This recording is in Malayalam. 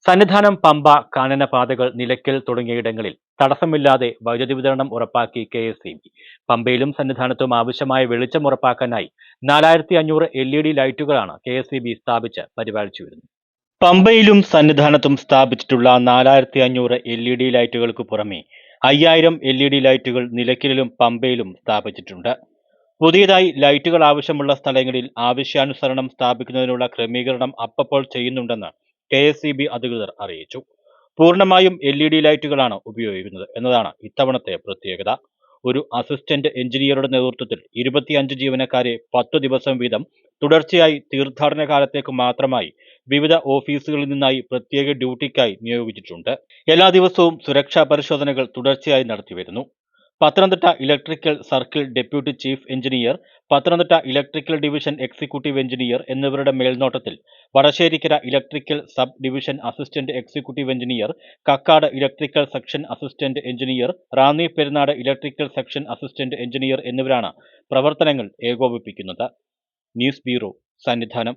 സന്നിധാനം, പമ്പ, കാനനപാതകൾ, നിലയ്ക്കൽ തുടങ്ങിയയിടങ്ങളിൽ തടസ്സമില്ലാതെ വൈദ്യുതി വിതരണം ഉറപ്പാക്കി കെ.എസ്.ഇ.ബി. പമ്പയിലും സന്നിധാനത്തും ആവശ്യമായ വെളിച്ചം ഉറപ്പാക്കാനായി 4500 LED ലൈറ്റുകളാണ് കെ.എസ്.ഇ.ബി. സ്ഥാപിച്ച് പരിപാലിച്ചു വരുന്നത്. പമ്പയിലും സന്നിധാനത്തും സ്ഥാപിച്ചിട്ടുള്ള 4500 LED ലൈറ്റുകൾക്ക് പുറമെ 5000 LED ലൈറ്റുകൾ നിലയ്ക്കലിലും പമ്പയിലും സ്ഥാപിച്ചിട്ടുണ്ട്. പുതിയതായി ലൈറ്റുകൾ ആവശ്യമുള്ള സ്ഥലങ്ങളിൽ ആവശ്യാനുസരണം സ്ഥാപിക്കുന്നതിനുള്ള ക്രമീകരണം അപ്പപ്പോൾ ചെയ്യുന്നുണ്ടെന്ന് കെ.എസ്.ഇ.ബി. അധികൃതർ അറിയിച്ചു. പൂർണ്ണമായും LED ലൈറ്റുകളാണ് ഉപയോഗിക്കുന്നത് എന്നതാണ് ഇത്തവണത്തെ പ്രത്യേകത. ഒരു അസിസ്റ്റന്റ് എഞ്ചിനീയറുടെ നേതൃത്വത്തിൽ 25 ജീവനക്കാരെ 10 ദിവസം വീതം തുടർച്ചയായി തീർത്ഥാടന കാലത്തേക്ക് മാത്രമായി വിവിധ ഓഫീസുകളിൽ നിന്നായി പ്രത്യേക ഡ്യൂട്ടിക്കായി നിയോഗിച്ചിട്ടുണ്ട്. എല്ലാ ദിവസവും സുരക്ഷാ പരിശോധനകൾ തുടർച്ചയായി നടത്തിവരുന്നു. Pathanamthitta electrical circle deputy chief engineer, Pathanamthitta electrical division executive engineer എന്നിവരുടെ മേൽനോട്ടത്തിൽ Vadasserikkara electrical sub division assistant executive engineer, Kakkad electrical section assistant engineer, Ranni Perunad electrical section assistant engineer എന്നിവരാണ് പ്രവർത്തനങ്ങൾ ഏകോപിപ്പിക്കുന്നത്. News bureau, Sannidhanam.